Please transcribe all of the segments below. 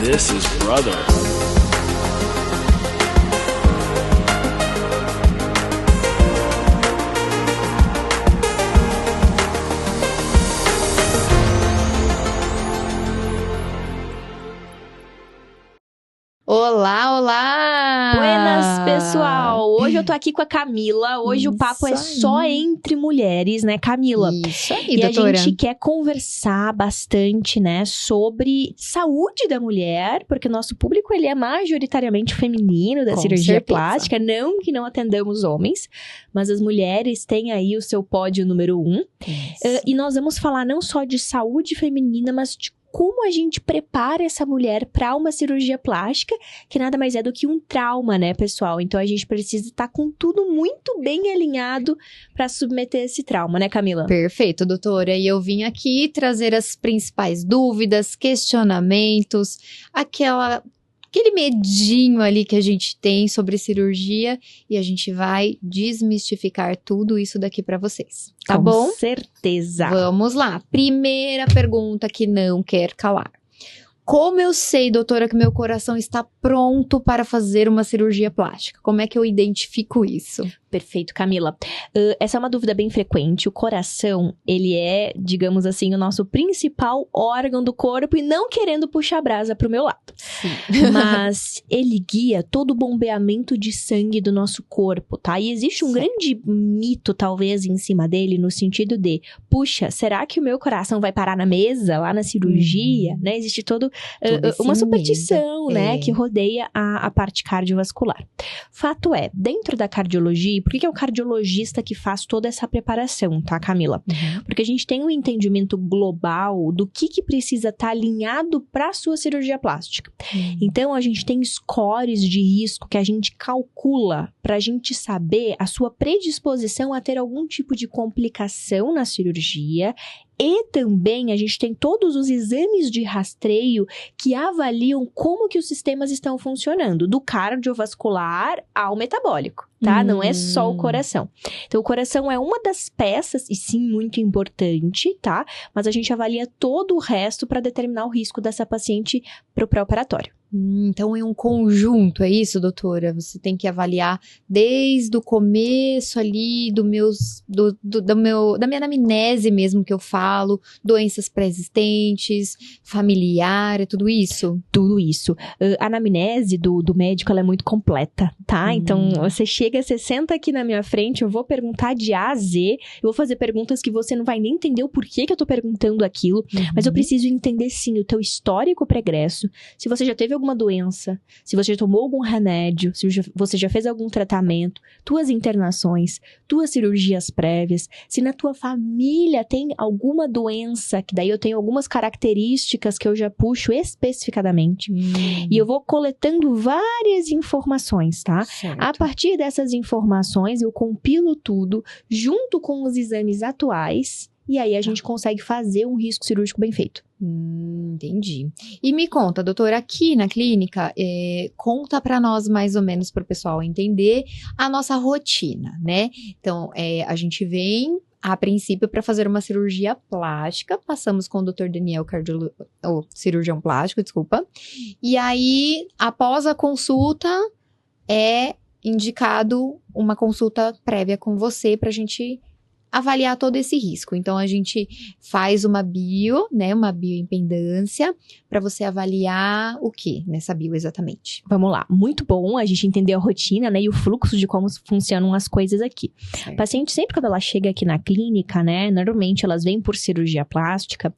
This is Brother. Olá, olá! Buenas, pessoal! Hoje eu tô aqui com a Camila. Hoje o papo é só entre mulheres, né, Camila? Isso aí, E doutora. a gente quer conversar bastante, né, sobre saúde da mulher, porque o nosso público, ele é majoritariamente feminino, da Com cirurgia certeza. plástica. Não que não atendamos homens, mas as mulheres têm aí o seu pódio número 1. E nós vamos falar não só de saúde feminina, mas de como a gente prepara essa mulher para uma cirurgia plástica, que nada mais é do que um trauma, né, pessoal? Então, a gente precisa estar com tudo muito bem alinhado para submeter esse trauma, né, Camila? Perfeito, doutora. E eu vim aqui trazer as principais dúvidas, questionamentos, aquele medinho ali que a gente tem sobre cirurgia e a gente vai desmistificar tudo isso daqui para vocês. Tá bom? Com certeza. Vamos lá. Primeira pergunta que não quer calar. Como eu sei, doutora, que meu coração está pronto para fazer uma cirurgia plástica? Como é que eu identifico isso? Perfeito, Camila. Essa é uma dúvida bem frequente. O coração, ele é, digamos assim, o nosso principal órgão do corpo e não querendo puxar a brasa pro meu lado. Mas ele guia todo o bombeamento de sangue do nosso corpo, tá? E existe um grande mito, talvez, em cima dele, no sentido de, puxa, será que o meu coração vai parar na mesa, lá na cirurgia? Né? Existe todo uma superstição, né, que rodeia a parte cardiovascular. Fato é, dentro da cardiologia, por que é o cardiologista que faz toda essa preparação, tá, Camila? Porque a gente tem um entendimento global do que precisa estar alinhado para a sua cirurgia plástica. Então, a gente tem scores de risco que a gente calcula para a gente saber a sua predisposição a ter algum tipo de complicação na cirurgia. E também a gente tem todos os exames de rastreio que avaliam como que os sistemas estão funcionando, do cardiovascular ao metabólico, tá? Não é só o coração. Então, o coração é uma das peças, e sim, muito importante, tá? Mas a gente avalia todo o resto para determinar o risco dessa paciente para o pré-operatório. Então, é um conjunto, é isso, doutora? Você tem que avaliar desde o começo ali da minha anamnese mesmo que eu falo, doenças pré-existentes, familiar, é tudo isso? Tudo isso. A anamnese do médico, ela é muito completa, tá? Então, você senta aqui na minha frente, eu vou perguntar de A a Z, eu vou fazer perguntas que você não vai nem entender o porquê que eu tô perguntando aquilo, mas eu preciso entender, sim, o teu histórico pregresso, se você já teve alguma doença, se você já tomou algum remédio, se você já fez algum tratamento, tuas internações, tuas cirurgias prévias, se na tua família tem alguma doença, que daí eu tenho algumas características que eu já puxo especificadamente. E eu vou coletando várias informações, tá? Certo. A partir dessas informações, eu compilo tudo junto com os exames atuais e aí a gente consegue fazer um risco cirúrgico bem feito. Entendi. E me conta, doutora, aqui na clínica, conta pra nós mais ou menos pro pessoal entender a nossa rotina, né? Então, a gente vem a princípio para fazer uma cirurgia plástica, passamos com o Dr. Daniel, cirurgião plástico, desculpa. E aí, após a consulta, é indicado uma consulta prévia com você pra gente avaliar todo esse risco. Então, a gente faz uma bioimpedância, para você avaliar o que nessa bio exatamente? Vamos lá. Muito bom a gente entender a rotina, né, e o fluxo de como funcionam as coisas aqui. Certo. A paciente, sempre quando ela chega aqui na clínica, né, normalmente elas vêm por cirurgia plástica,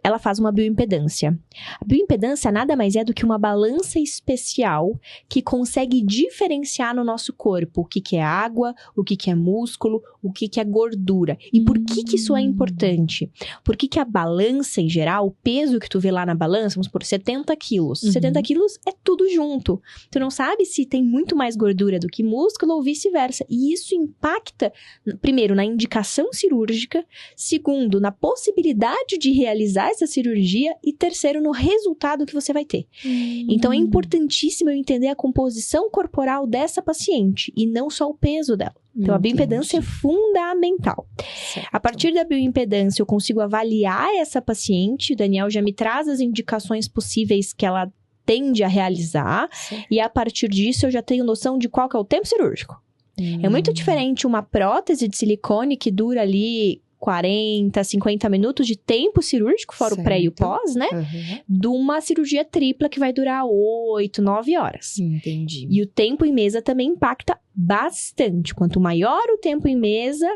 ela faz uma bioimpedância. A bioimpedância nada mais é do que uma balança especial que consegue diferenciar no nosso corpo o que é água, o que é músculo, o que é gordura. E por que isso é importante? Porque a balança, em geral, o peso que tu vê lá na balança, vamos por 70 quilos. 70 quilos é tudo junto. Tu não sabe se tem muito mais gordura do que músculo ou vice-versa. E isso impacta, primeiro, na indicação cirúrgica, segundo, na possibilidade de realizar essa cirurgia e terceiro, no resultado que você vai ter. Então, é importantíssimo eu entender a composição corporal dessa paciente e não só o peso dela. Então, a bioimpedância é fundamental. Certo. A partir da bioimpedância, eu consigo avaliar essa paciente. O Daniel já me traz as indicações possíveis que ela tende a realizar. Certo. E a partir disso, eu já tenho noção de qual que é o tempo cirúrgico. É muito diferente uma prótese de silicone que dura ali 40, 50 minutos de tempo cirúrgico, fora o pré e o pós, né? De uma cirurgia tripla que vai durar 8, 9 horas. Entendi. E o tempo em mesa também impacta bastante. Quanto maior o tempo em mesa,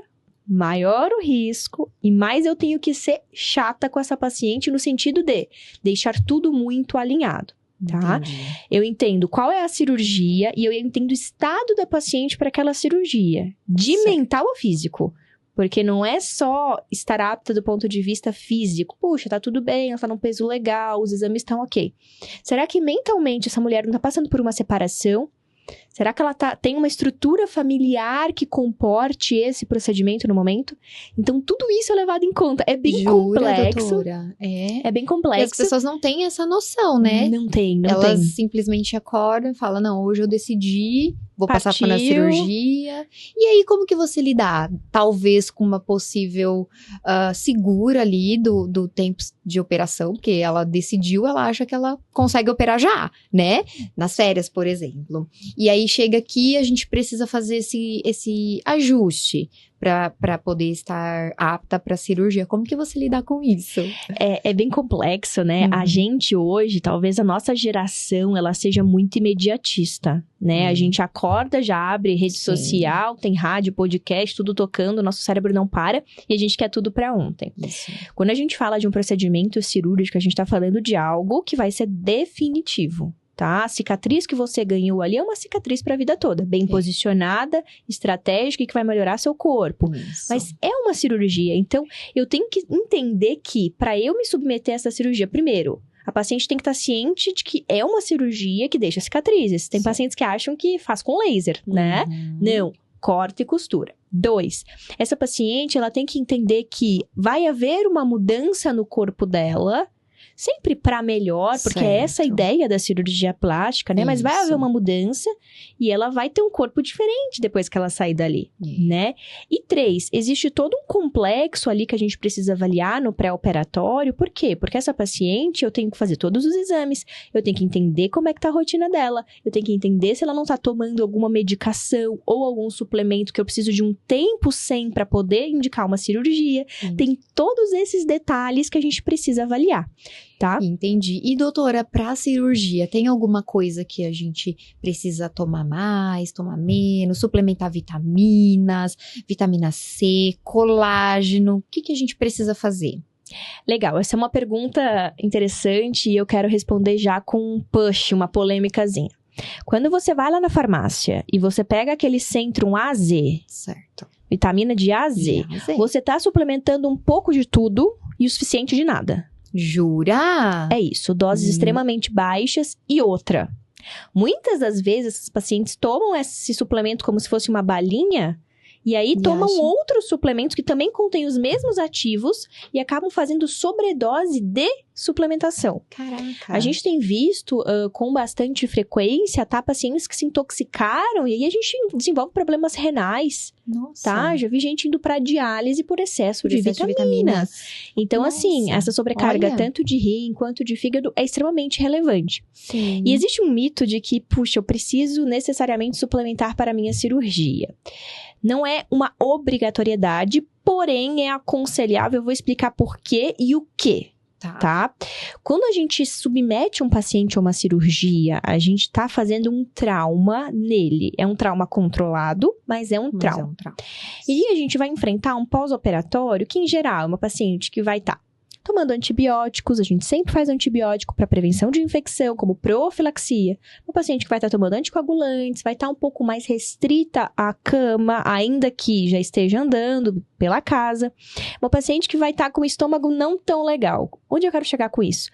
maior o risco e mais eu tenho que ser chata com essa paciente no sentido de deixar tudo muito alinhado. Tá? Entendi. Eu entendo qual é a cirurgia e eu entendo o estado da paciente para aquela cirurgia, de Certo. mental ou físico. Porque não é só estar apta do ponto de vista físico. Puxa, tá tudo bem, ela tá num peso legal, os exames estão ok. Será que mentalmente essa mulher não tá passando por uma separação? Será que ela tem uma estrutura familiar que comporte esse procedimento no momento? Então, tudo isso é levado em conta. É bem complexo. Doutora? É bem E complexo. as pessoas não têm essa noção, né? Não tem. Elas simplesmente acordam e falam, não, hoje eu decidi, vou passar por uma cirurgia. E aí, como que você lidar? Talvez com uma possível segura ali do tempo de operação, porque ela decidiu, ela acha que ela consegue operar já, né? Nas férias, por exemplo. E aí, chega aqui, a gente precisa fazer esse ajuste para poder estar apta para cirurgia. Como que você lidar com isso? É bem complexo, né? A gente hoje, talvez a nossa geração, ela seja muito imediatista, né? A gente acorda, já abre rede social, tem rádio, podcast, tudo tocando, nosso cérebro não para e a gente quer tudo para ontem. Isso. Quando a gente fala de um procedimento cirúrgico, a gente tá falando de algo que vai ser definitivo. Tá? A cicatriz que você ganhou ali é uma cicatriz para a vida toda, bem posicionada, estratégica e que vai melhorar seu corpo. Isso. Mas é uma cirurgia, então eu tenho que entender que para eu me submeter a essa cirurgia, primeiro, a paciente tem que estar ciente de que é uma cirurgia que deixa cicatrizes. Tem pacientes que acham que faz com laser, né? Não. Corta e costura. 2, essa paciente ela tem que entender que vai haver uma mudança no corpo dela, sempre para melhor, porque é essa a ideia da cirurgia plástica, né? Mas vai haver uma mudança e ela vai ter um corpo diferente depois que ela sair dali, né? E 3, existe todo um complexo ali que a gente precisa avaliar no pré-operatório. Por quê? Porque essa paciente, eu tenho que fazer todos os exames, eu tenho que entender como é que tá a rotina dela, eu tenho que entender se ela não tá tomando alguma medicação ou algum suplemento que eu preciso de um tempo sem para poder indicar uma cirurgia. Tem todos esses detalhes que a gente precisa avaliar. Tá? Entendi. E doutora, para cirurgia, tem alguma coisa que a gente precisa tomar mais, tomar menos, suplementar vitaminas, vitamina C, colágeno? O que a gente precisa fazer? Legal, essa é uma pergunta interessante e eu quero responder já com um push, uma polêmicazinha. Quando você vai lá na farmácia e você pega aquele Centrum AZ, certo, vitamina de AZ, você tá suplementando um pouco de tudo e o suficiente de nada. Jura? É isso, doses extremamente baixas e outra. Muitas das vezes, esses pacientes tomam esse suplemento como se fosse uma balinha e aí tomam outros suplementos que também contêm os mesmos ativos e acabam fazendo sobredose de suplementação. Caraca. A gente tem visto com bastante frequência, tá? Pacientes que se intoxicaram e aí a gente desenvolve problemas renais. Nossa. Tá? Já vi gente indo pra diálise por excesso de vitaminas. Então, assim, essa sobrecarga tanto de rim quanto de fígado é extremamente relevante. Sim. E existe um mito de que, puxa, eu preciso necessariamente suplementar para a minha cirurgia. Não é uma obrigatoriedade, porém é aconselhável. Eu vou explicar por quê e o quê. Tá? Quando a gente submete um paciente a uma cirurgia, a gente tá fazendo um trauma nele. É um trauma controlado, mas é um trauma. E a gente vai enfrentar um pós-operatório que, em geral, é uma paciente que vai estar tomando antibióticos. A gente sempre faz antibiótico para prevenção de infecção, como profilaxia. Uma paciente que vai estar tomando anticoagulantes, vai estar um pouco mais restrita à cama, ainda que já esteja andando pela casa. Uma paciente que vai estar com o estômago não tão legal. Onde eu quero chegar com isso?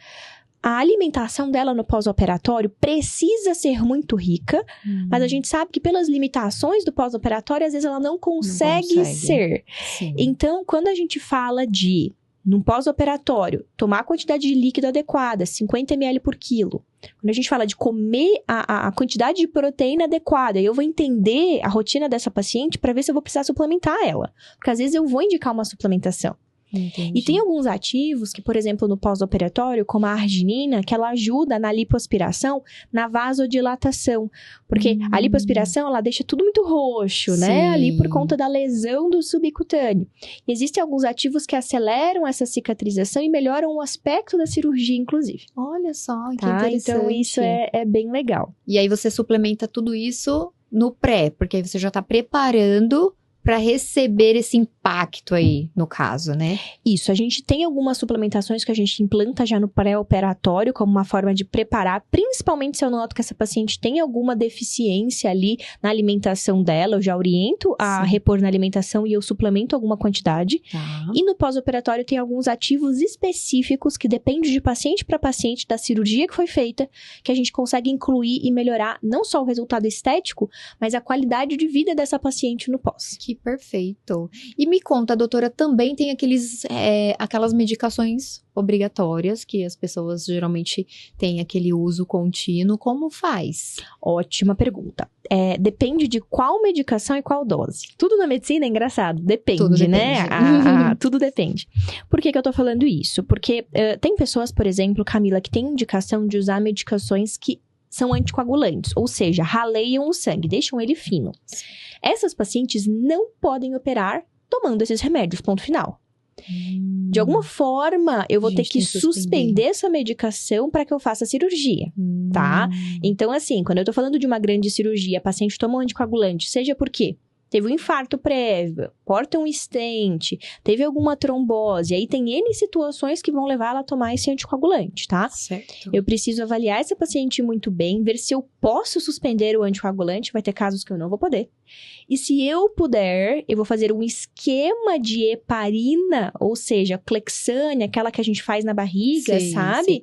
A alimentação dela no pós-operatório precisa ser muito rica, mas a gente sabe que pelas limitações do pós-operatório, às vezes ela não consegue ser. Sim. Então, quando a gente fala de no pós-operatório, tomar a quantidade de líquido adequada, 50 ml por quilo. Quando a gente fala de comer a quantidade de proteína adequada, eu vou entender a rotina dessa paciente para ver se eu vou precisar suplementar ela. Porque às vezes eu vou indicar uma suplementação. Entendi. E tem alguns ativos que, por exemplo, no pós-operatório, como a arginina, que ela ajuda na lipoaspiração, na vasodilatação. Porque a lipoaspiração, ela deixa tudo muito roxo, né? Sim. Ali por conta da lesão do subcutâneo. E existem alguns ativos que aceleram essa cicatrização e melhoram o aspecto da cirurgia, inclusive. Olha só, que Tá? interessante. Então, isso é bem legal. E aí você suplementa tudo isso no pré, porque aí você já tá preparando para receber esse impacto aí, no caso, né? Isso, a gente tem algumas suplementações que a gente implanta já no pré-operatório, como uma forma de preparar, principalmente se eu noto que essa paciente tem alguma deficiência ali na alimentação dela, eu já oriento a repor na alimentação e eu suplemento alguma quantidade. Tá. E no pós-operatório tem alguns ativos específicos que depende de paciente para paciente, da cirurgia que foi feita, que a gente consegue incluir e melhorar não só o resultado estético, mas a qualidade de vida dessa paciente no pós. Que perfeito. E me conta, doutora, também tem aquelas medicações obrigatórias que as pessoas geralmente têm aquele uso contínuo. Como faz? Ótima pergunta. Depende de qual medicação e qual dose. Tudo na medicina é engraçado. Depende, Tudo depende. né? Tudo depende. Por que eu tô falando isso? Porque tem pessoas, por exemplo, Camila, que tem indicação de usar medicações que são anticoagulantes, ou seja, raleiam o sangue, deixam ele fino. Essas pacientes não podem operar tomando esses remédios, ponto final. De alguma forma, eu vou ter que suspender essa medicação para que eu faça a cirurgia, tá? Então, assim, quando eu tô falando de uma grande cirurgia, a paciente toma um anticoagulante, seja por quê? Teve um infarto prévio, porta um stent, teve alguma trombose, aí tem N situações que vão levar ela a tomar esse anticoagulante, tá? Certo. Eu preciso avaliar essa paciente muito bem, ver se eu posso suspender o anticoagulante, vai ter casos que eu não vou poder. E se eu puder, eu vou fazer um esquema de heparina, ou seja, Clexane, aquela que a gente faz na barriga, Sim, sabe? sim.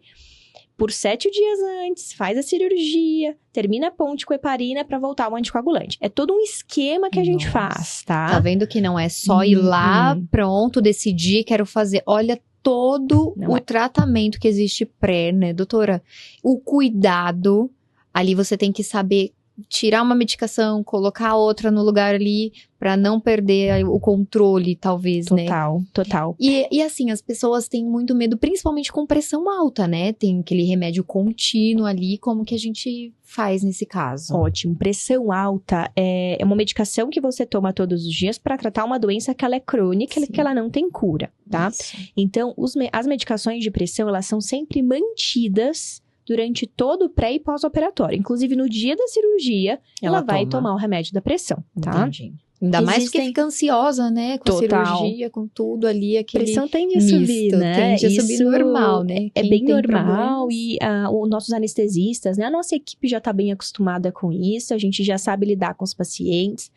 Por 7 dias antes, faz a cirurgia, termina a ponte com heparina para voltar ao anticoagulante. É todo um esquema que a gente faz, tá? Tá vendo que não é só ir lá, pronto, decidir, quero fazer. Olha todo o tratamento que existe pré, né, doutora? O cuidado, ali você tem que saber tirar uma medicação, colocar outra no lugar ali, pra não perder o controle, talvez, né? Total. E assim, as pessoas têm muito medo, principalmente com pressão alta, né? Tem aquele remédio contínuo ali, como que a gente faz nesse caso? Ótimo. Pressão alta é uma medicação que você toma todos os dias para tratar uma doença que ela é crônica, que ela não tem cura, tá? Isso. Então, as medicações de pressão, elas são sempre mantidas durante todo o pré e pós-operatório. Inclusive, no dia da cirurgia, ela vai tomar o remédio da pressão, tá? Entendi. Ainda mais porque fica ansiosa, né? Com a cirurgia, com tudo ali, aquele pressão tende a subir, né? Tende a subir normal, né? É bem normal problemas. E os nossos anestesistas, né? A nossa equipe já tá bem acostumada com isso, a gente já sabe lidar com os pacientes.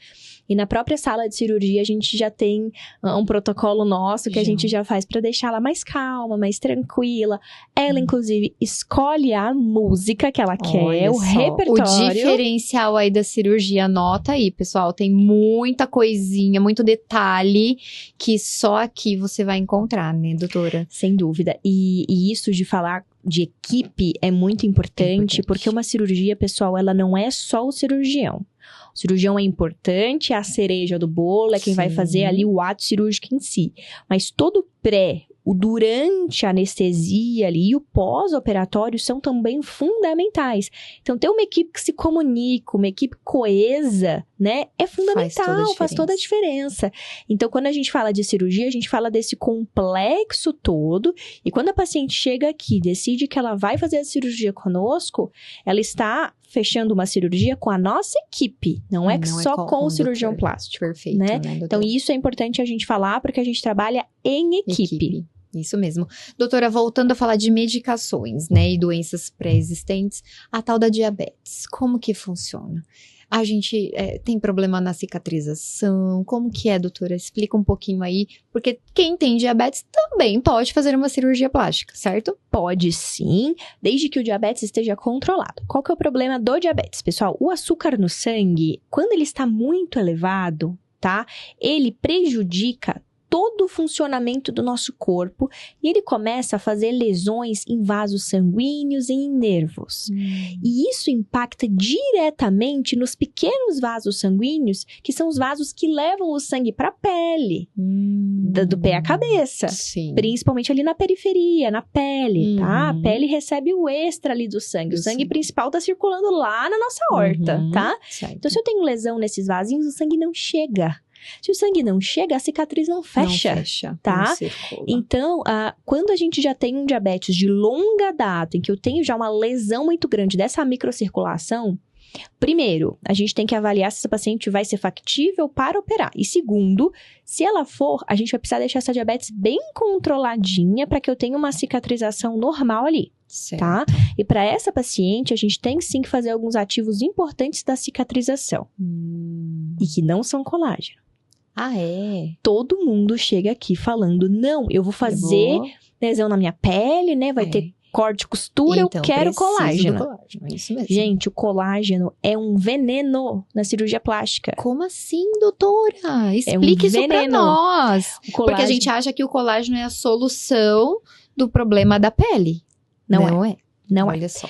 E na própria sala de cirurgia, a gente já tem um protocolo nosso que a gente já faz para deixá-la mais calma, mais tranquila. Ela, inclusive, escolhe a música que ela quer, o repertório. O diferencial aí da cirurgia, anota aí, pessoal. Tem muita coisinha, muito detalhe que só aqui você vai encontrar, né, doutora? Sem dúvida. E isso de falar de equipe é muito importante, porque uma cirurgia, pessoal, ela não é só o cirurgião. O cirurgião é importante, é a cereja do bolo, é quem vai fazer ali o ato cirúrgico em si. Mas todo o pré, o durante a anestesia ali e o pós-operatório são também fundamentais. Então, ter uma equipe que se comunica, uma equipe coesa, né, é fundamental, faz toda a diferença. Então, quando a gente fala de cirurgia, a gente fala desse complexo todo. E quando a paciente chega aqui, decide que ela vai fazer a cirurgia conosco, ela está fechando uma cirurgia com a nossa equipe, não é só com o cirurgião plástico. Perfeito, né? Né, então, isso é importante a gente falar, porque a gente trabalha em equipe. Isso mesmo. Doutora, voltando a falar de medicações, né, e doenças pré-existentes, a tal da diabetes, como que funciona? A gente tem problema na cicatrização, como que é, doutora? Explica um pouquinho aí, porque quem tem diabetes também pode fazer uma cirurgia plástica, certo? Pode sim, desde que o diabetes esteja controlado. Qual que é o problema do diabetes, pessoal? O açúcar no sangue, quando ele está muito elevado, tá? Ele prejudica todo o funcionamento do nosso corpo e ele começa a fazer lesões em vasos sanguíneos e em nervos. E isso impacta diretamente nos pequenos vasos sanguíneos, que são os vasos que levam o sangue para a pele, do pé à cabeça. Sim. Principalmente ali na periferia, na pele, tá? A pele recebe o extra ali do sangue. O sangue principal tá circulando lá na nossa horta, tá? Certo. Então, se eu tenho lesão nesses vasinhos, o sangue não chega. Se o sangue não chega, a cicatriz não fecha. Não fecha, tá? não circula. Então, quando a gente já tem um diabetes de longa data, em que eu tenho já uma lesão muito grande dessa microcirculação, primeiro, a gente tem que avaliar se essa paciente vai ser factível para operar. E segundo, se ela for, a gente vai precisar deixar essa diabetes bem controladinha para que eu tenha uma cicatrização normal ali. Certo. Tá? E para essa paciente, a gente tem sim que fazer alguns ativos importantes da cicatrização. E que não são colágeno. Ah, é? Todo mundo chega aqui falando, não, eu vou fazer lesão na minha pele, né? Vai ter corte, costura, então, eu quero colágeno. É isso mesmo. Gente, o colágeno é um veneno na cirurgia plástica. Como assim, doutora? Explique isso pra nós. Porque a gente acha que o colágeno é a solução do problema da pele. Não é. Olha só.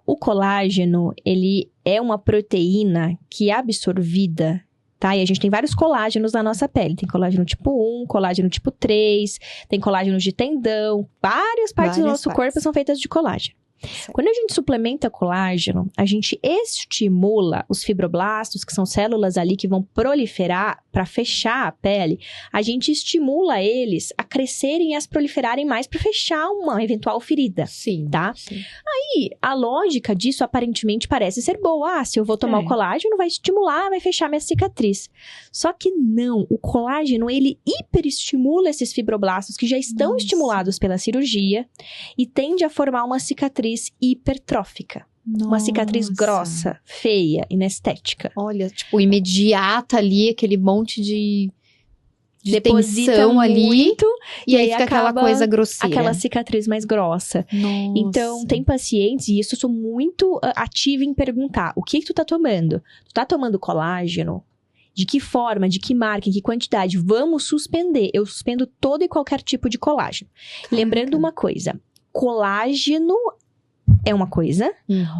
O colágeno, ele é uma proteína que é absorvida, tá? E a gente tem vários colágenos na nossa pele. Tem colágeno tipo 1, colágeno tipo 3, tem colágenos de tendão. Várias partes do nosso corpo são feitas de colágeno. Certo. Quando a gente suplementa colágeno, a gente estimula os fibroblastos, que são células ali que vão proliferar para fechar a pele. A gente estimula eles a crescerem e a se proliferarem mais para fechar uma eventual ferida. Sim, tá? Sim. Aí, a lógica disso aparentemente parece ser boa. Se eu vou tomar o colágeno, vai estimular, vai fechar minha cicatriz. Só que não. O colágeno, ele hiperestimula esses fibroblastos que já estão estimulados pela cirurgia e tende a formar uma cicatriz hipertrófica. Uma cicatriz grossa, feia, inestética. Olha, tipo, imediata ali, aquele monte de deposita tensão ali. Muito, e aí fica aquela coisa grosseira. Aquela cicatriz mais grossa. Nossa. Então, tem pacientes, e isso eu sou muito ativa em perguntar, o que tu tá tomando? Tu tá tomando colágeno? De que forma, de que marca, em que quantidade? Vamos suspender. Eu suspendo todo e qualquer tipo de colágeno. Caraca. Lembrando uma coisa, colágeno é uma coisa,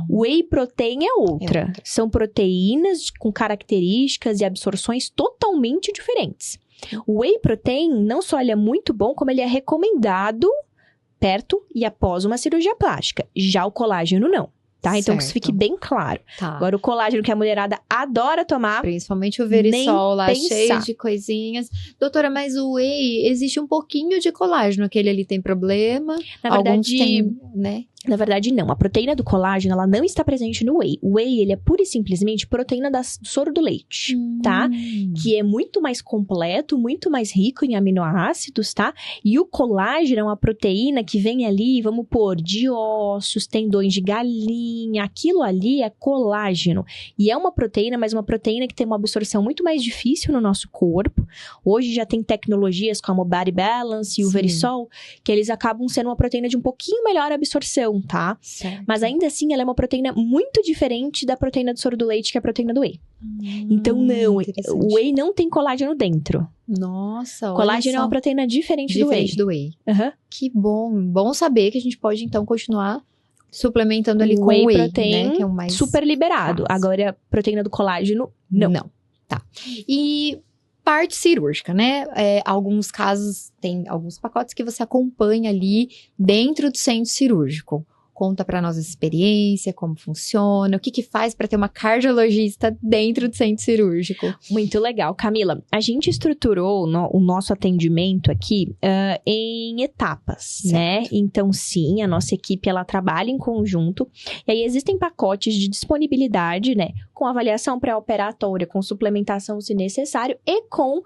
whey protein é outra. São proteínas com características e absorções totalmente diferentes. O whey protein não só ele é muito bom, como ele é recomendado perto e após uma cirurgia plástica. Já o colágeno não. Tá? Então, que isso fique bem claro. Tá. Agora, o colágeno que a mulherada adora tomar... Principalmente o Verisol lá, cheio de coisinhas. Doutora, mas o whey, existe um pouquinho de colágeno. Aquele ali tem problema. Na verdade, alguns tem, né? Na verdade, não. A proteína do colágeno, ela não está presente no whey. O whey, ele é pura e simplesmente proteína do soro do leite, tá? Que é muito mais completo, muito mais rico em aminoácidos, tá? E o colágeno é uma proteína que vem ali, vamos pôr, de ossos, tendões de galinha. Aquilo ali é colágeno. E é uma proteína, mas uma proteína que tem uma absorção muito mais difícil no nosso corpo. Hoje já tem tecnologias como o Body Balance e o Verisol, que eles acabam sendo uma proteína de um pouquinho melhor absorção, tá? Certo. Mas ainda assim, ela é uma proteína muito diferente da proteína do soro do leite, que é a proteína do whey. Então, não, o whey não tem colágeno dentro. Nossa, colágeno é uma proteína diferente do whey. Que bom. Bom saber que a gente pode, então, continuar suplementando ali com whey whey, protein, né? Que é o mais super liberado. fácil. Agora, a proteína do colágeno, não. Tá. E... parte cirúrgica, né? Alguns casos, tem alguns pacotes que você acompanha ali dentro do centro cirúrgico. Conta pra nós a experiência, como funciona, o que faz pra ter uma cardiologista dentro do centro cirúrgico. Muito legal. Camila, a gente estruturou o nosso atendimento aqui em etapas, né? Então, sim, a nossa equipe, ela trabalha em conjunto. E aí, existem pacotes de disponibilidade, né? Com avaliação pré-operatória, com suplementação se necessário e com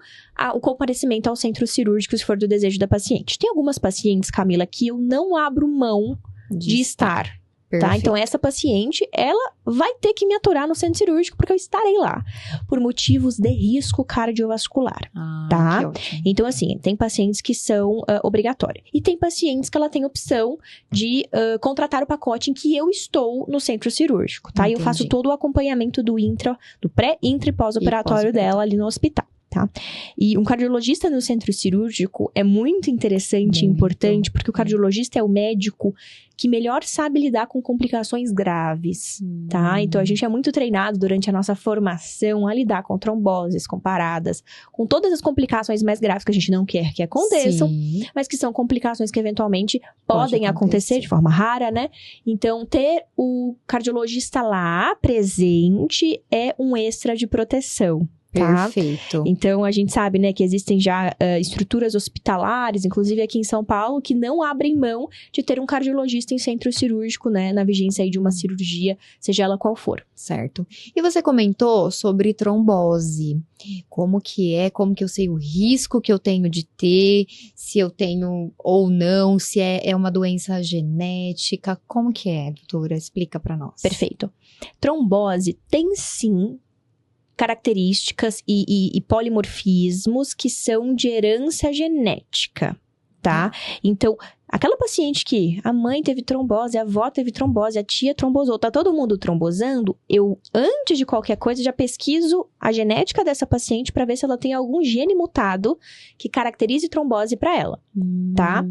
o comparecimento ao centro cirúrgico, se for do desejo da paciente. Tem algumas pacientes, Camila, que eu não abro mão de estar, tá? Então, essa paciente, ela vai ter que me aturar no centro cirúrgico, porque eu estarei lá, por motivos de risco cardiovascular, tá? Que ótimo. Então, assim, tem pacientes que são obrigatórios. E tem pacientes que ela tem opção de contratar o pacote em que eu estou no centro cirúrgico, tá? E eu faço todo o acompanhamento do pré, intra e pós-operatório dela ali no hospital. tá? E um cardiologista no centro cirúrgico é muito interessante e importante, porque o cardiologista é o médico que melhor sabe lidar com complicações graves, tá? Então, a gente é muito treinado durante a nossa formação a lidar com tromboses, com paradas, com todas as complicações mais graves que a gente não quer que aconteçam, mas que são complicações que eventualmente podem acontecer de forma rara, né? Então, ter o cardiologista lá presente é um extra de proteção. Tá? Perfeito. Então, a gente sabe, né, que existem já estruturas hospitalares, inclusive aqui em São Paulo, que não abrem mão de ter um cardiologista em centro cirúrgico, né, na vigência aí de uma cirurgia, seja ela qual for. Certo. E você comentou sobre trombose. Como que eu sei o risco que eu tenho de ter, se eu tenho ou não, se é uma doença genética, como que é, doutora? Explica pra nós. Perfeito. Trombose tem sim características e polimorfismos que são de herança genética, tá? Então, aquela paciente que a mãe teve trombose, a avó teve trombose, a tia trombosou, tá todo mundo trombosando, eu, antes de qualquer coisa, já pesquiso a genética dessa paciente para ver se ela tem algum gene mutado que caracterize trombose para ela, tá?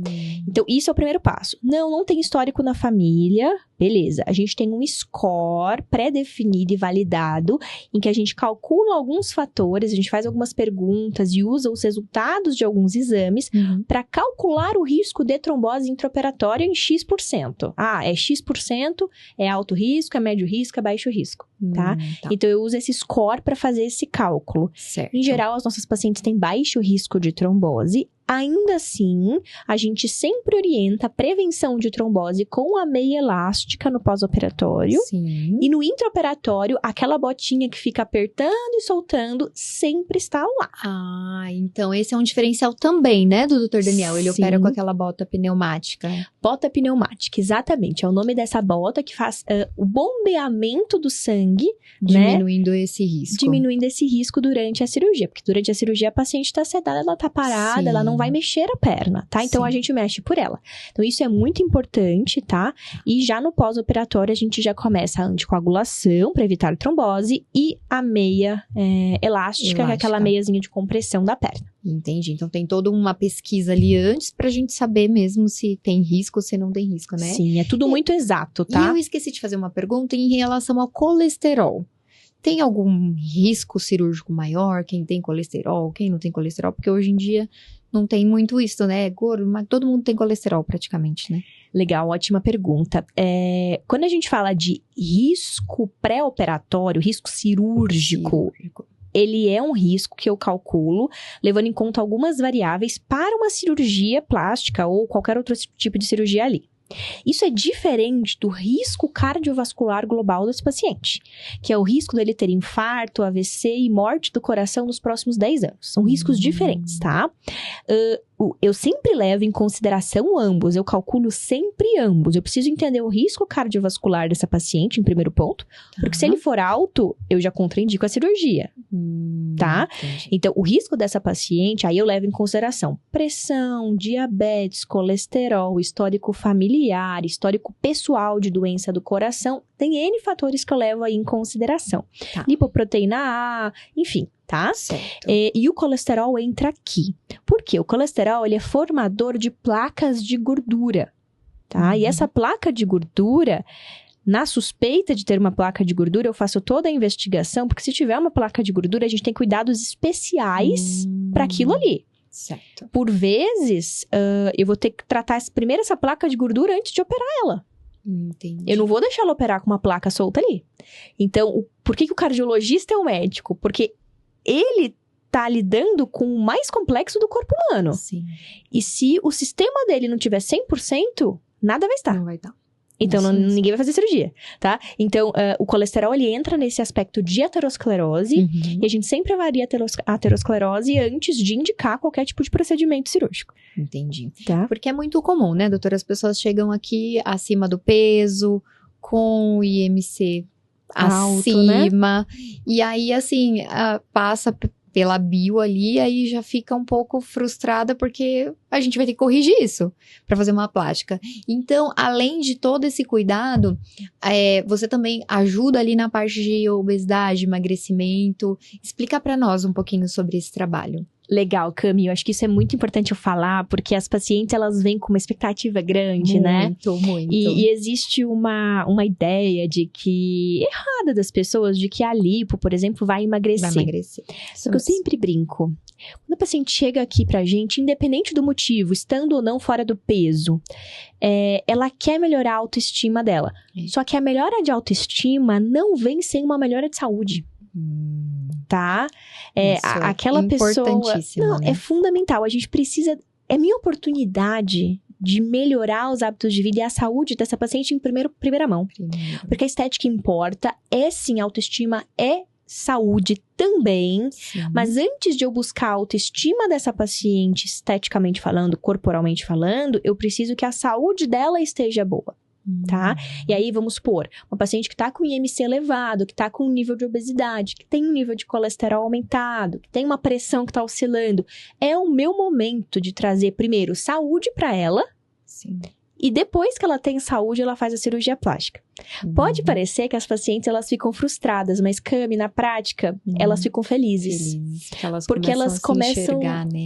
Então, isso é o primeiro passo. Não tem histórico na família, beleza. A gente tem um score pré-definido e validado, em que a gente calcula alguns fatores, a gente faz algumas perguntas e usa os resultados de alguns exames para calcular o risco de trombose intraoperatória em X%. Ah, é X%, é alto risco, é médio risco, é baixo risco, tá? Então, eu uso esse score para fazer esse cálculo. Certo. Em geral, as nossas pacientes têm baixo risco de trombose. Ainda assim, a gente sempre orienta a prevenção de trombose com a meia elástica no pós-operatório. Sim. E no intraoperatório, aquela botinha que fica apertando e soltando sempre está lá. Ah, então esse é um diferencial também, né, do Dr. Daniel? Ele opera com aquela bota pneumática. Bota pneumática, exatamente. É o nome dessa bota que faz o bombeamento do sangue, diminuindo, né? Esse risco. Diminuindo esse risco durante a cirurgia. Porque durante a cirurgia a paciente está sedada, ela está parada, ela não vai mexer a perna, tá? Então, a gente mexe por ela. Então, isso é muito importante, tá? E já no pós-operatório, a gente já começa a anticoagulação para evitar trombose e a meia elástica, que é aquela meiazinha de compressão da perna. Entendi. Então, tem toda uma pesquisa ali antes pra gente saber mesmo se tem risco ou se não tem risco, né? Sim, é tudo muito exato, tá? E eu esqueci de fazer uma pergunta em relação ao colesterol. Tem algum risco cirúrgico maior? Quem tem colesterol, quem não tem colesterol? Porque hoje em dia não tem muito isso, né? Gordo, mas todo mundo tem colesterol praticamente, né? Legal, ótima pergunta. Quando a gente fala de risco pré-operatório, risco cirúrgico, ele é um risco que eu calculo, levando em conta algumas variáveis para uma cirurgia plástica ou qualquer outro tipo de cirurgia ali. Isso é diferente do risco cardiovascular global desse paciente, que é o risco dele ter infarto, AVC e morte do coração nos próximos 10 anos. São riscos diferentes, tá? Eu sempre levo em consideração ambos, eu calculo sempre ambos. Eu preciso entender o risco cardiovascular dessa paciente, em primeiro ponto, porque se ele for alto, eu já contraindico a cirurgia, tá? Entendi. Então, o risco dessa paciente, aí eu levo em consideração pressão, diabetes, colesterol, histórico familiar, histórico pessoal de doença do coração, tem N fatores que eu levo aí em consideração. Tá. Lipoproteína A, enfim, tá? Certo. E o colesterol entra aqui. Por quê? O colesterol, ele é formador de placas de gordura, tá? E essa placa de gordura, na suspeita de ter uma placa de gordura, eu faço toda a investigação, porque se tiver uma placa de gordura, a gente tem cuidados especiais para aquilo ali. Certo. Por vezes, eu vou ter que tratar primeiro essa placa de gordura antes de operar ela. Entendi. Eu não vou deixar ela operar com uma placa solta ali. Então, por que o cardiologista é o médico? Porque ele tá lidando com o mais complexo do corpo humano. Sim. E se o sistema dele não tiver 100%, nada vai estar. Não vai estar. Então, ninguém vai fazer cirurgia, tá? Então, o colesterol, ele entra nesse aspecto de aterosclerose. E a gente sempre avalia a aterosclerose antes de indicar qualquer tipo de procedimento cirúrgico. Entendi. Tá? Porque é muito comum, né, doutora? As pessoas chegam aqui acima do peso, com o IMC Alto, acima. Né? E aí, assim, passa pela bio ali, aí já fica um pouco frustrada porque a gente vai ter que corrigir isso para fazer uma plástica. Então, além de todo esse cuidado, você também ajuda ali na parte de obesidade, emagrecimento. Explica para nós um pouquinho sobre esse trabalho. Legal, Cami, eu acho que isso é muito importante eu falar, porque as pacientes, elas vêm com uma expectativa grande, né? Muito. E existe uma ideia de que, errada das pessoas, de que a lipo, por exemplo, vai emagrecer. Só que eu sempre brinco. Quando a paciente chega aqui pra gente, independente do motivo, estando ou não fora do peso, ela quer melhorar a autoestima dela. Só que a melhora de autoestima não vem sem uma melhora de saúde. Tá? Aquela pessoa... Não, né? É fundamental. A gente precisa... É minha oportunidade de melhorar os hábitos de vida e a saúde dessa paciente em primeira mão. Porque a estética importa, sim, autoestima é saúde também. Sim. Mas antes de eu buscar a autoestima dessa paciente, esteticamente falando, corporalmente falando, eu preciso que a saúde dela esteja boa. Tá? E aí, vamos supor, uma paciente que tá com IMC elevado, que tá com um nível de obesidade, que tem um nível de colesterol aumentado, que tem uma pressão que tá oscilando. É o meu momento de trazer, primeiro, saúde pra ela. Sim. E depois que ela tem saúde, ela faz a cirurgia plástica. Pode parecer que as pacientes, elas ficam frustradas, mas, Cami, na prática, elas ficam felizes. Porque elas começam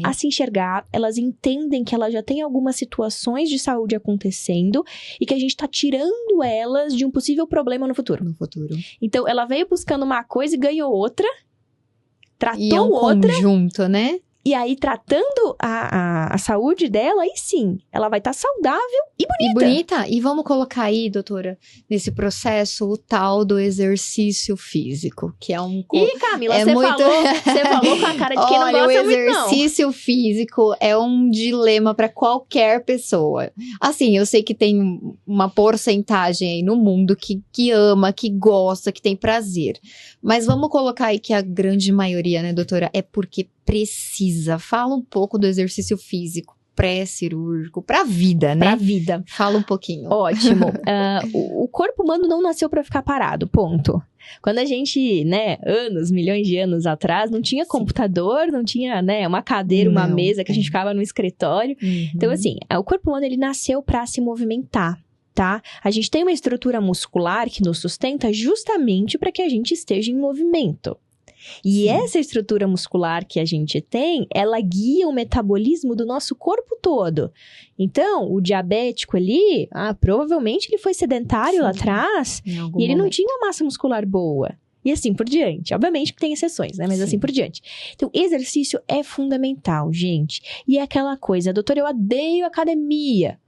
a se enxergar, elas entendem que ela já tem algumas situações de saúde acontecendo e que a gente tá tirando elas de um possível problema no futuro. Então, ela veio buscando uma coisa e ganhou outra, tratou outra. Conjunto, né? E aí, tratando a saúde dela, aí sim, ela vai estar saudável e bonita. E vamos colocar aí, doutora, nesse processo, o tal do exercício físico, que é um... Ih, Camila, você falou com a cara de quem não gosta muito, não. O exercício físico é um dilema para qualquer pessoa. Assim, eu sei que tem uma porcentagem aí no mundo que ama, que gosta, que tem prazer. Mas vamos colocar aí que a grande maioria, né, doutora, é porque precisa. Fala um pouco do exercício físico pré-cirúrgico, pra vida, né? Pra vida. Fala um pouquinho. Ótimo. O corpo humano não nasceu pra ficar parado, ponto. Quando a gente, né, milhões de anos atrás, não tinha computador, não tinha, né, uma cadeira, uma mesa que a gente ficava no escritório. Então, assim, o corpo humano, ele nasceu pra se movimentar. Tá? A gente tem uma estrutura muscular que nos sustenta justamente para que a gente esteja em movimento. E essa estrutura muscular que a gente tem, ela guia o metabolismo do nosso corpo todo. Então, o diabético ali, provavelmente ele foi sedentário lá atrás e ele não tinha uma massa muscular boa. E assim por diante. Obviamente que tem exceções, né? Mas assim por diante. Então, exercício é fundamental, gente. E é aquela coisa, doutora, eu odeio academia.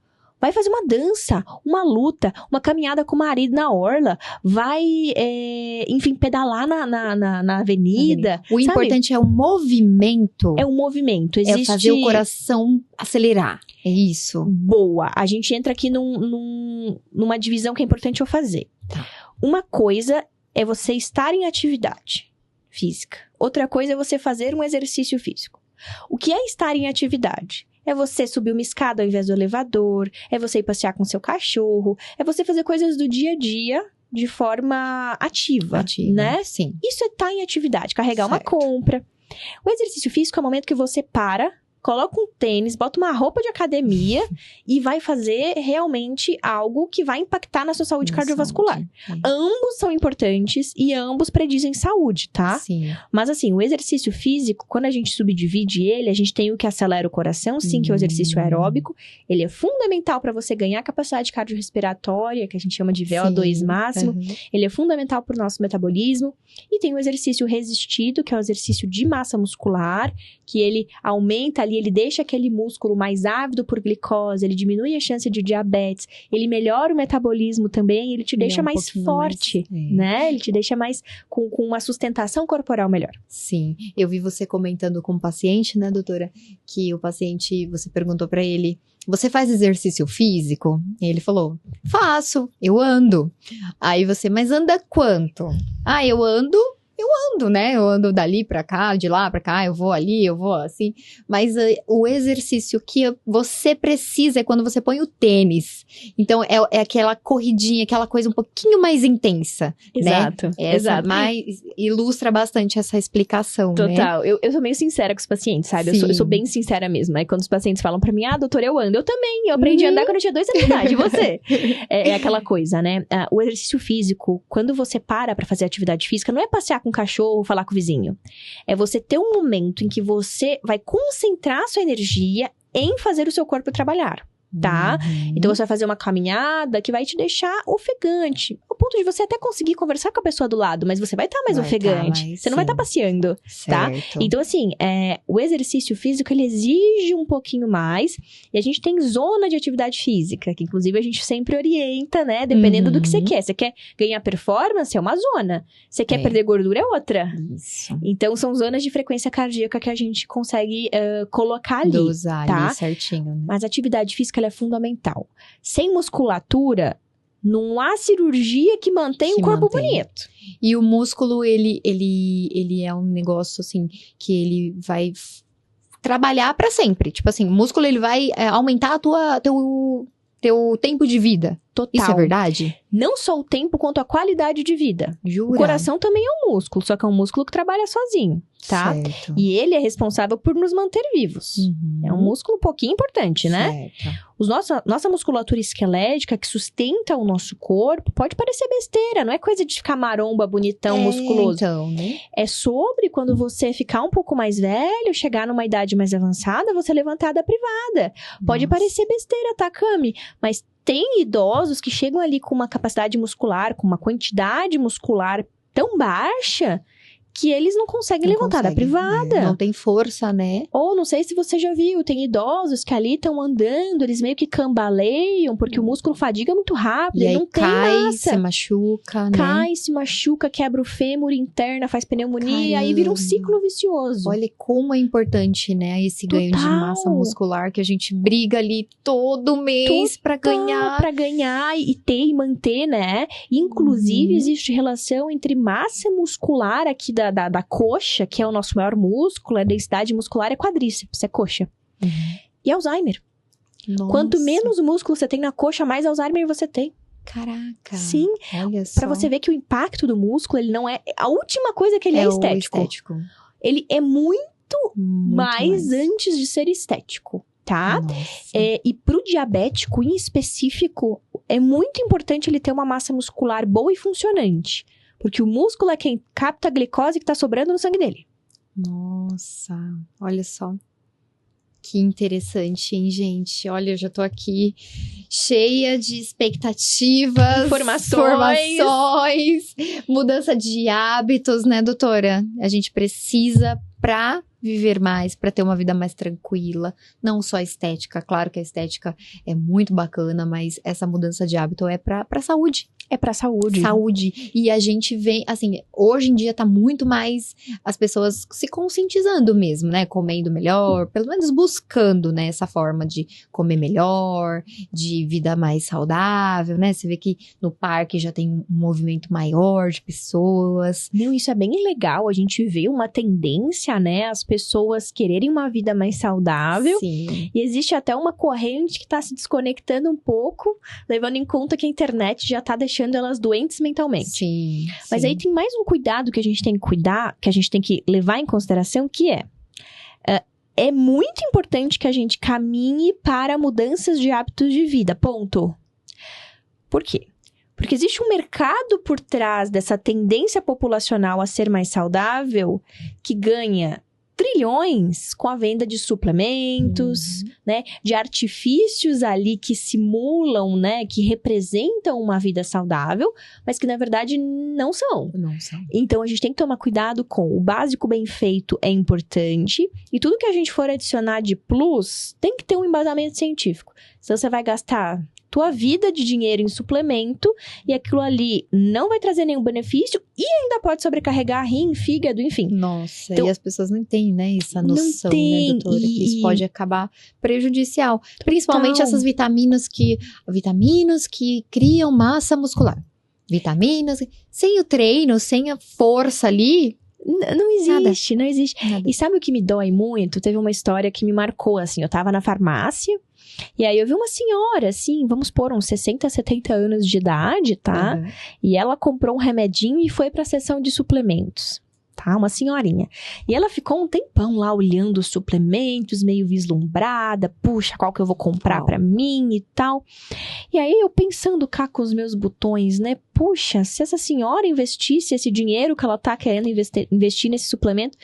Vai fazer uma dança, uma luta, uma caminhada com o marido na orla. Vai, enfim, pedalar na avenida. O importante é o movimento. É o movimento. É fazer o coração acelerar. É isso. Boa. A gente entra aqui numa divisão que é importante eu fazer. Tá. Uma coisa é você estar em atividade física. Outra coisa é você fazer um exercício físico. O que é estar em atividade? É você subir uma escada ao invés do elevador, é você ir passear com seu cachorro, é você fazer coisas do dia a dia de forma ativa, né? Sim. Isso é estar em atividade, carregar uma compra. O exercício físico é o momento que você para, coloca um tênis, bota uma roupa de academia e vai fazer realmente algo que vai impactar na sua saúde cardiovascular. Ambos são importantes e ambos predizem saúde, tá? Sim. Mas assim, o exercício físico, quando a gente subdivide ele, a gente tem o que acelera o coração, sim, que é o exercício aeróbico. Ele é fundamental para você ganhar capacidade cardiorrespiratória, que a gente chama de VO2 máximo. Ele é fundamental para o nosso metabolismo. E tem o exercício resistido, que é o exercício de massa muscular, que ele aumenta ali, ele deixa aquele músculo mais ávido por glicose, ele diminui a chance de diabetes, ele melhora o metabolismo também, ele te deixa mais forte, né? Ele te deixa mais com uma sustentação corporal melhor. Sim, eu vi você comentando com o paciente, né, doutora, que o paciente, você perguntou pra ele, você faz exercício físico? E ele falou, faço, eu ando. Aí você, mas anda quanto? Eu ando ando, né? Eu ando dali pra cá, de lá pra cá, eu vou ali, eu vou assim. Mas o exercício que você precisa é quando você põe o tênis. Então, é aquela corridinha, aquela coisa um pouquinho mais intensa, Exato, né? Exato. Mas ilustra bastante essa explicação, Total. né? Eu sou meio sincera com os pacientes, sabe? Eu sou bem sincera mesmo. Aí quando os pacientes falam pra mim, doutora, eu ando. Eu também. Eu aprendi a andar quando eu tinha 2 anos de idade. E você? É aquela coisa, né? O exercício físico, quando você para fazer atividade física, não é passear com o cachorro, falar com o vizinho. É você ter um momento em que você vai concentrar sua energia em fazer o seu corpo trabalhar. Tá? Então você vai fazer uma caminhada que vai te deixar ofegante. Ao ponto de você até conseguir conversar com a pessoa do lado, mas você vai estar mais ofegante. Você não vai estar passeando, tá? Então, assim, o exercício físico, ele exige um pouquinho mais. E a gente tem zona de atividade física, que inclusive a gente sempre orienta, né? Dependendo do que você quer. Você quer ganhar performance, é uma zona. Você quer perder gordura, é outra. Isso. Então, são zonas de frequência cardíaca que a gente consegue colocar ali, dosar tá? ali certinho, né? Mas a atividade física, ela é fundamental. Sem musculatura, não há cirurgia que mantém o corpo bonito. E o músculo, ele é um negócio, assim, que ele vai trabalhar pra sempre. Tipo assim, o músculo, ele vai aumentar teu tempo de vida. Total. Isso é verdade? Não só o tempo, quanto a qualidade de vida. Jura? O coração também é um músculo, só que é um músculo que trabalha sozinho, tá? Certo. E ele é responsável por nos manter vivos. É um músculo um pouquinho importante, né? Certo. Nossa musculatura esquelética que sustenta o nosso corpo pode parecer besteira, não é coisa de ficar maromba, bonitão, musculoso. Então, né? É sobre quando você ficar um pouco mais velho, chegar numa idade mais avançada, você levantar da privada. Pode parecer besteira, tá, Cami? Mas tem idosos que chegam ali com uma capacidade muscular, com uma quantidade muscular tão baixa que eles não conseguem levantar da privada. Não tem força, né? Ou, não sei se você já viu, tem idosos que ali estão andando, eles meio que cambaleiam, porque o músculo fadiga muito rápido, E aí não tem cai, massa. se machuca, né? Cai, se machuca, quebra o fêmur interna, faz pneumonia, e aí vira um ciclo vicioso. Olha como é importante, né, esse ganho de massa muscular, que a gente briga ali todo mês pra ganhar. Pra ganhar e ter e manter, né? Inclusive, existe relação entre massa muscular aqui da coxa, que é o nosso maior músculo, a densidade muscular é quadríceps, é coxa. E Alzheimer. Nossa. Quanto menos músculo você tem na coxa, mais Alzheimer você tem. Caraca. Sim. Olha só. Pra você ver que o impacto do músculo, ele não é... A última coisa que ele é estético. Ele é muito mais antes de ser estético, tá? E pro diabético, em específico, é muito importante ele ter uma massa muscular boa e funcionante. Porque o músculo é quem capta a glicose que tá sobrando no sangue dele. Nossa, olha só. Que interessante, hein, gente? Olha, eu já tô aqui cheia de expectativas, informações, mudança de hábitos, né, doutora? A gente precisa pra viver mais, pra ter uma vida mais tranquila, não só estética. Claro que a estética é muito bacana, mas essa mudança de hábito é pra saúde. É pra saúde. Saúde. E a gente vem, assim, hoje em dia tá muito mais as pessoas se conscientizando mesmo, né? Comendo melhor, pelo menos buscando, né? Essa forma de comer melhor, de vida mais saudável, né? Você vê que no parque já tem um movimento maior de pessoas. Não, isso é bem legal. A gente vê uma tendência, né? As pessoas quererem uma vida mais saudável. Sim. E existe até uma corrente que tá se desconectando um pouco, levando em conta que a internet já tá deixando elas doentes mentalmente. Sim. Mas aí tem mais um cuidado que a gente tem que cuidar, que a gente tem que levar em consideração, que é muito importante que a gente caminhe para mudanças de hábitos de vida, ponto. Por quê? Porque existe um mercado por trás dessa tendência populacional a ser mais saudável que ganha trilhões com a venda de suplementos, né, de artifícios ali que simulam, né, que representam uma vida saudável, mas que na verdade não são. Não são. Então a gente tem que tomar cuidado com o básico bem feito é importante e tudo que a gente for adicionar de plus tem que ter um embasamento científico. Senão você vai gastar tua vida de dinheiro em suplemento e aquilo ali não vai trazer nenhum benefício e ainda pode sobrecarregar rim, fígado, enfim. Nossa, então, e as pessoas não têm, né, essa noção, não tem, né, doutora? Que isso pode acabar prejudicial. Principalmente essas vitaminas que criam massa muscular. vitaminas. Sem o treino, sem a força ali, Não existe, não existe. nada. E sabe o que me dói muito? Teve uma história que me marcou, assim. Eu tava na farmácia, e aí eu vi uma senhora, assim, vamos pôr uns 60, 70 anos de idade, tá? Uhum. E ela comprou um remedinho e foi pra seção de suplementos, tá? Uma senhorinha. E ela ficou um tempão lá olhando os suplementos, meio vislumbrada. Puxa, qual que eu vou comprar Qual? pra mim e tal. E aí eu pensando cá com os meus botões, né? Puxa, se essa senhora investisse esse dinheiro que ela tá querendo investir nesse suplemento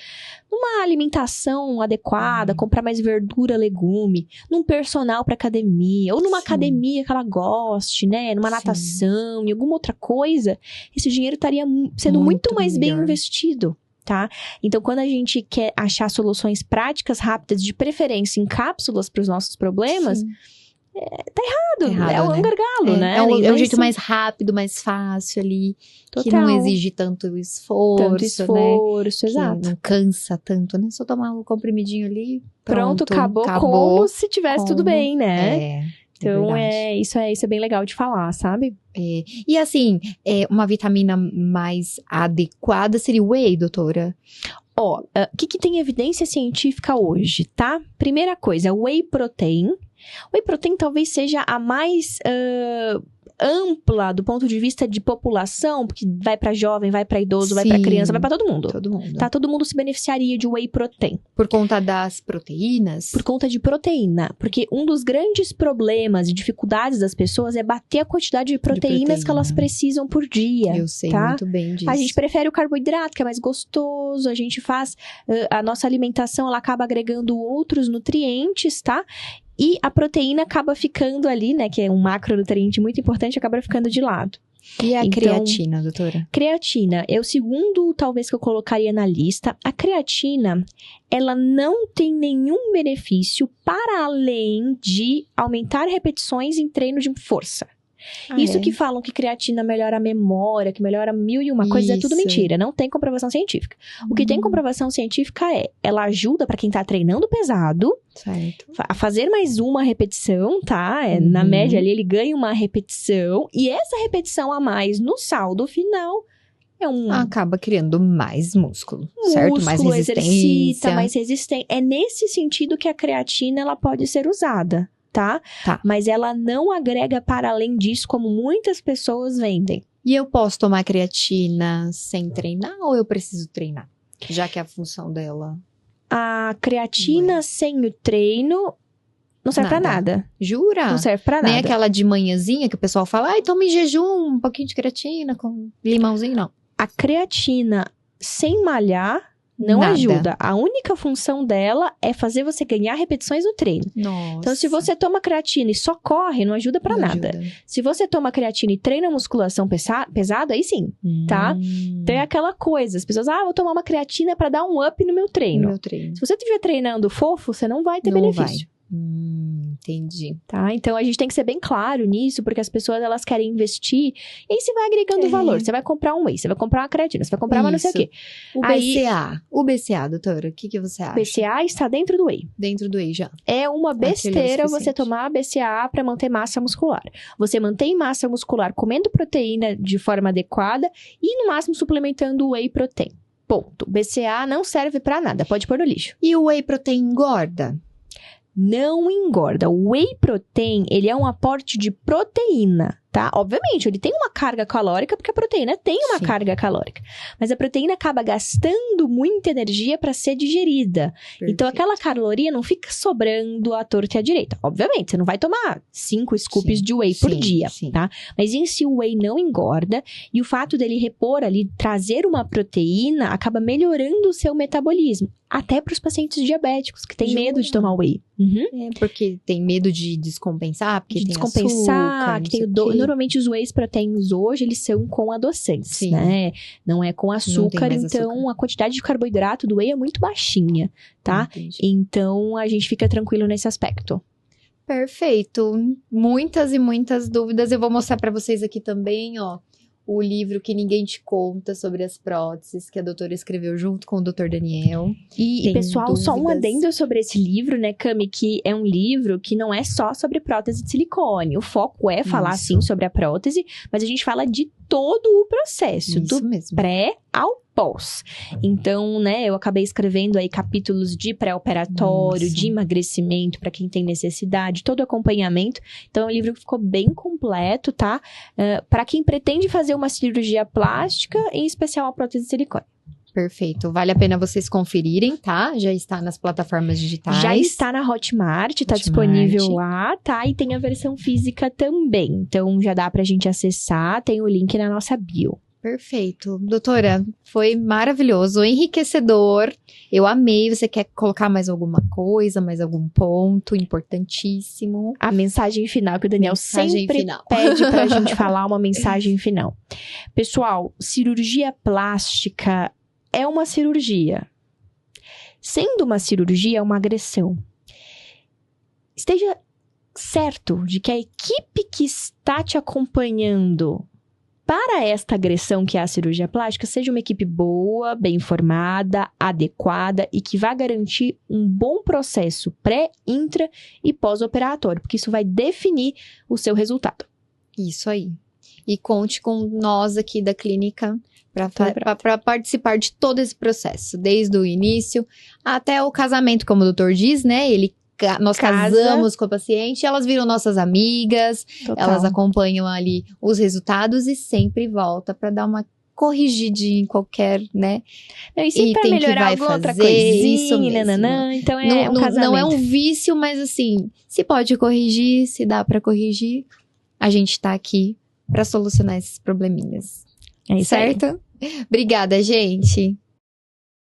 numa alimentação adequada, comprar mais verdura, legume, num personal pra academia, ou numa Sim. academia que ela goste, né? Numa Sim. natação, em alguma outra coisa, esse dinheiro estaria sendo muito mais bem melhor. investido. Tá? Então, quando a gente quer achar soluções práticas, rápidas, de preferência em cápsulas para os nossos problemas, Sim. errado, é um né? gargalo, né? É o Mas, jeito mais rápido, mais fácil ali, que total, não exige tanto esforço, tanto esforço, né? exato. Que não cansa tanto, né? Só tomar um comprimidinho ali, Pronto, acabou como se tivesse tudo como. bem, né? É, Então, verdade. isso é bem legal de falar, sabe? E assim, uma vitamina mais adequada seria o whey, doutora? Ó, o que tem evidência científica hoje, tá? Primeira coisa, whey protein. Whey protein talvez seja a mais ampla do ponto de vista de população, porque vai pra jovem, vai pra idoso, vai pra Sim. criança, vai pra todo mundo. Todo mundo. Tá? Todo mundo se beneficiaria de whey protein. Por conta das proteínas? Por conta de proteína. Porque um dos grandes problemas e dificuldades das pessoas é bater a quantidade de proteínas que elas precisam por dia. Eu sei tá? muito bem disso. A gente prefere o carboidrato, que é mais gostoso, a gente faz... a nossa alimentação, ela acaba agregando outros nutrientes, tá? E a proteína acaba ficando ali, né? Que é um macronutriente muito importante, acaba ficando de lado. E a Então, creatina, doutora? Creatina é o segundo, talvez, que eu colocaria na lista. A creatina, ela não tem nenhum benefício para além de aumentar repetições em treino de força. Isso que falam que creatina melhora a memória, que melhora mil e uma coisa, é tudo Isso. mentira. Não tem comprovação científica. O que tem comprovação científica ela ajuda para quem tá treinando pesado Certo. a fazer mais uma repetição, tá? Na Uhum. média ali, ele ganha uma repetição. E essa repetição a mais no saldo final é um Acaba criando mais músculo, certo? Mais músculo, resistência. exercita, mais resistente. É nesse sentido que a creatina ela pode ser usada, tá? Tá. Mas ela não agrega para além disso, como muitas pessoas vendem. E eu posso tomar creatina sem treinar ou eu preciso treinar? Já que é a função dela... A creatina sem o treino não serve pra nada. Jura? Não serve pra nada. Nem aquela de manhãzinha que o pessoal fala, ai, toma em jejum um pouquinho de creatina com limãozinho, não. A creatina sem malhar não Nada. ajuda. A única função dela é fazer você ganhar repetições no treino. Nossa. Então, se você toma creatina e só corre, não ajuda pra Não nada. ajuda. Se você toma creatina e treina musculação pesada, aí sim. Tá? Então, é aquela coisa. As pessoas, vou tomar uma creatina pra dar um up no meu treino. No meu treino. Se você estiver treinando fofo, você não vai ter Não benefício. Entendi. Tá? Então, a gente tem que ser bem claro nisso, porque as pessoas, elas querem investir, e aí você vai agregando valor. Você vai comprar um whey, você vai comprar uma creatina, você vai comprar uma não sei o quê. O Aí- BCA. O BCA, doutora, o que você acha? BCA está dentro do whey. Dentro do whey já. É uma Aquele é o besteira você suficiente. tomar BCA para manter massa muscular. Você mantém massa muscular comendo proteína de forma adequada e, no máximo, suplementando o whey protein. Ponto. BCA não serve para nada, pode pôr no lixo. E o whey protein engorda? Não engorda. O whey protein, ele é um aporte de proteína, tá? Obviamente, ele tem uma carga calórica, porque a proteína tem uma Sim. carga calórica. Mas a proteína acaba gastando muita energia para ser digerida. Então, Perfeito. aquela caloria não fica sobrando à torta e à direita. Obviamente, você não vai tomar 5 scoops Sim, de whey por sim, dia, sim. tá? Mas em si, o whey não engorda. E o fato dele repor ali, trazer uma proteína, acaba melhorando o seu metabolismo. Até para os pacientes diabéticos, que têm Jura? medo de tomar whey. Uhum. Porque tem medo de descompensar, porque De tem descompensar, açúcar, que tem não sei o quê. normalmente os whey proteins hoje, eles são com adoçantes, Sim. né? Não é com açúcar, mais então açúcar. a quantidade de carboidrato do whey é muito baixinha, tá? Entendi. Então a gente fica tranquilo nesse aspecto. Perfeito. Muitas e muitas dúvidas. Eu vou mostrar pra vocês aqui também, ó. o livro Que Ninguém Te Conta sobre as próteses, que a doutora escreveu junto com o doutor Daniel. E pessoal, dúvidas? só um adendo sobre esse livro, né, Cami, que é um livro que não é só sobre prótese de silicone. O foco é falar, Isso. sim, sobre a prótese, mas a gente fala de todo o processo, Isso do mesmo. pré ao pós. Então, né, eu acabei escrevendo aí capítulos de pré-operatório, Isso. de emagrecimento, para quem tem necessidade, todo o acompanhamento. Então, é um livro que ficou bem completo, tá? Para quem pretende fazer uma cirurgia plástica, em especial a prótese de silicone. Perfeito. Vale a pena vocês conferirem, tá? Já está nas plataformas digitais. Já está na Hotmart, tá Hotmart. disponível lá, tá? E tem a versão física também. Então, já dá pra gente acessar, tem o link na nossa bio. Perfeito. Doutora, foi maravilhoso, enriquecedor. Eu amei. Você quer colocar mais alguma coisa, mais algum ponto importantíssimo? A mensagem final que o Daniel Mensagem sempre final. pede pra gente falar, uma mensagem final. Pessoal, cirurgia plástica é uma cirurgia. Sendo uma cirurgia, é uma agressão. Esteja certo de que a equipe que está te acompanhando para esta agressão que é a cirurgia plástica, seja uma equipe boa, bem informada, adequada e que vá garantir um bom processo pré, intra e pós-operatório, porque isso vai definir o seu resultado. Isso aí. E conte com nós aqui da clínica para participar de todo esse processo, desde o início até o casamento, como o doutor diz, né? Nós casamos com a paciente, elas viram nossas amigas, Total. elas acompanham ali os resultados e sempre volta para dar uma corrigidinha em qualquer, né? E sempre para item que melhorar vai alguma outra fazer, coisinha, isso mesmo. nananã, então é Não, um casamento. não é um vício, mas assim, se pode corrigir, se dá para corrigir, a gente tá aqui para solucionar esses probleminhas. É isso aí. Certo? Obrigada, gente.